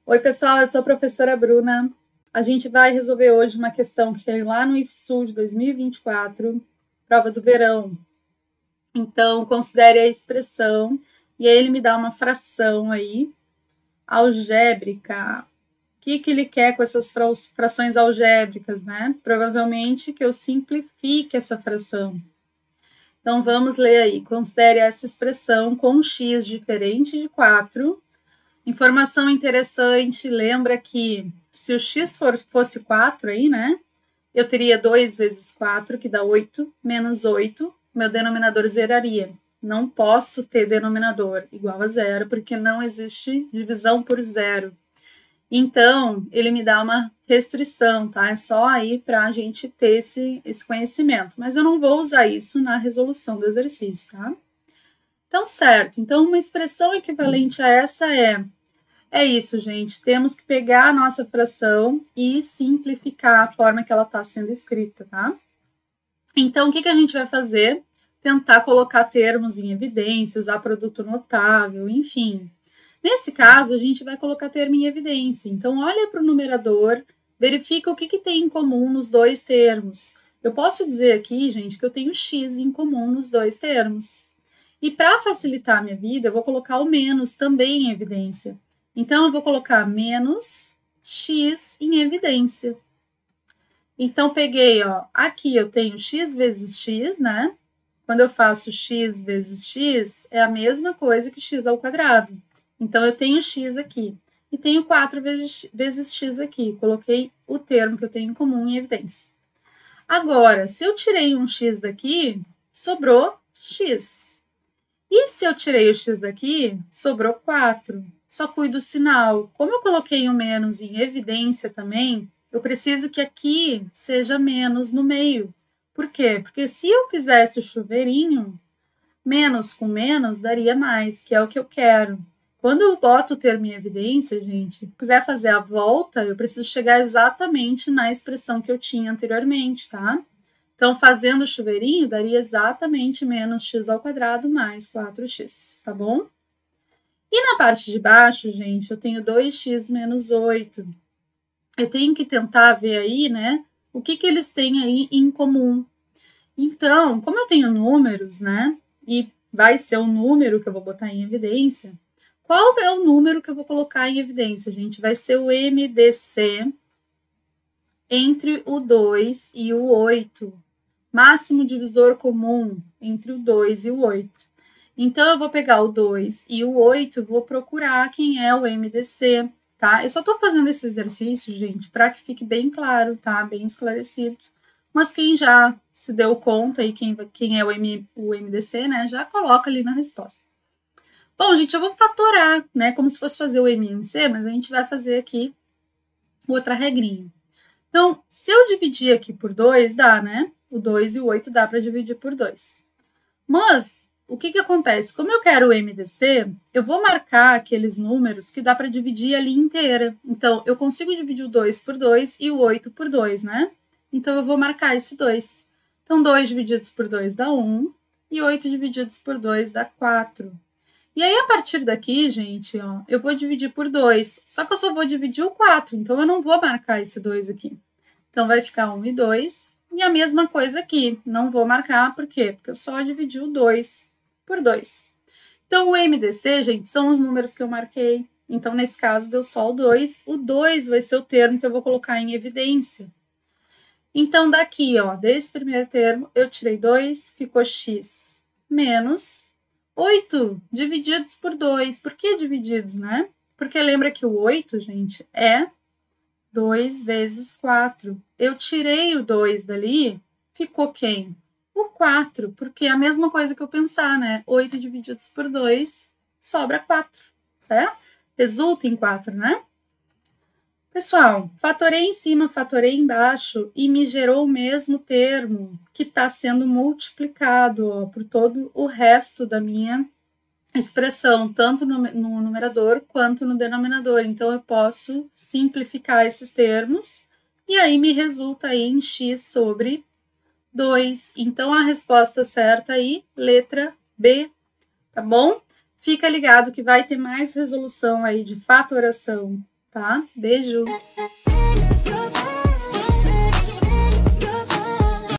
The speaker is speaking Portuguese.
Oi, pessoal, eu sou a professora Bruna. A gente vai resolver hoje uma questão que caiu lá no IFSU de 2024, prova do verão. Então, considere a expressão, e aí ele me dá uma fração aí, algébrica. O que ele quer com essas frações algébricas, né? Provavelmente que eu simplifique essa fração. Então, vamos ler aí. Considere essa expressão com um x diferente de 4. Informação interessante, lembra que se o x fosse 4 aí, né? Eu teria 2 vezes 4, que dá 8, menos 8, meu denominador zeraria. Não posso ter denominador igual a zero, porque não existe divisão por zero. Então, ele me dá uma restrição, tá? É só aí para a gente ter esse conhecimento. Mas eu não vou usar isso na resolução do exercício, tá? Então, certo. Então, uma expressão equivalente a essa é isso, gente. Temos que pegar a nossa fração e simplificar a forma que ela está sendo escrita, tá? Então, o que a gente vai fazer? Tentar colocar termos em evidência, usar produto notável, enfim. Nesse caso, a gente vai colocar termo em evidência. Então, olha para o numerador, verifica o que tem em comum nos dois termos. Eu posso dizer aqui, gente, que eu tenho x em comum nos dois termos. E para facilitar a minha vida, eu vou colocar o menos também em evidência. Então, eu vou colocar menos x em evidência. Então, peguei, ó, aqui eu tenho x vezes x, né? Quando eu faço x vezes x, é a mesma coisa que x ao quadrado. Então, eu tenho x aqui. E tenho 4 vezes x aqui. Coloquei o termo que eu tenho em comum em evidência. Agora, se eu tirei um x daqui, sobrou x. E se eu tirei o x daqui, sobrou 4. Só cuido do sinal. Como eu coloquei o menos em evidência também, eu preciso que aqui seja menos no meio. Por quê? Porque se eu fizesse o chuveirinho, menos com menos daria mais, que é o que eu quero. Quando eu boto o termo em evidência, gente, se quiser fazer a volta, eu preciso chegar exatamente na expressão que eu tinha anteriormente, tá? Então, fazendo o chuveirinho, daria exatamente menos x ao quadrado mais 4x, tá bom? E na parte de baixo, gente, eu tenho 2x menos 8. Eu tenho que tentar ver aí, né, o que eles têm aí em comum. Então, como eu tenho números, né, e vai ser o número que eu vou botar em evidência, qual é o número que eu vou colocar em evidência, gente? Vai ser o MDC entre o 2 e o 8. Máximo divisor comum entre o 2 e o 8. Então, eu vou pegar o 2 e o 8, vou procurar quem é o MDC, tá? Eu só tô fazendo esse exercício, gente, para que fique bem claro, tá? Bem esclarecido. Mas quem já se deu conta aí, quem é o MDC, né, já coloca ali na resposta. Bom, gente, eu vou fatorar, né, como se fosse fazer o MMC, mas a gente vai fazer aqui outra regrinha. Então, se eu dividir aqui por 2, dá, né? O 2 e o 8 dá para dividir por 2. Mas, o que acontece? Como eu quero o MDC, eu vou marcar aqueles números que dá para dividir ali inteira. Então, eu consigo dividir o 2 por 2 e o 8 por 2, né? Então, eu vou marcar esse 2. Então, 2 divididos por 2 dá 1 e 8 divididos por 2 dá 4. E aí, a partir daqui, gente, ó, eu vou dividir por 2. Só que eu só vou dividir o 4, então eu não vou marcar esse 2 aqui. Então, vai ficar 1 e 2. E a mesma coisa aqui, não vou marcar, por quê? Porque eu só dividi o 2 por 2. Então, o MDC, gente, são os números que eu marquei. Então, nesse caso, deu só o 2. O 2 vai ser o termo que eu vou colocar em evidência. Então, daqui, ó, desse primeiro termo, eu tirei 2, ficou x menos 8 divididos por 2. Por que divididos, né? Porque lembra que o 8, gente, é 2 vezes 4. Eu tirei o 2 dali, ficou quem? O 4, porque é a mesma coisa que eu pensar, né? 8 divididos por 2, sobra 4, certo? Resulta em 4, né? Pessoal, fatorei em cima, fatorei embaixo e me gerou o mesmo termo que está sendo multiplicado, ó, por todo o resto da minha expressão, tanto no numerador quanto no denominador. Então, eu posso simplificar esses termos e aí me resulta aí em x sobre 2. Então, a resposta certa aí, letra B, tá bom? Fica ligado que vai ter mais resolução aí de fatoração tá? Beijo!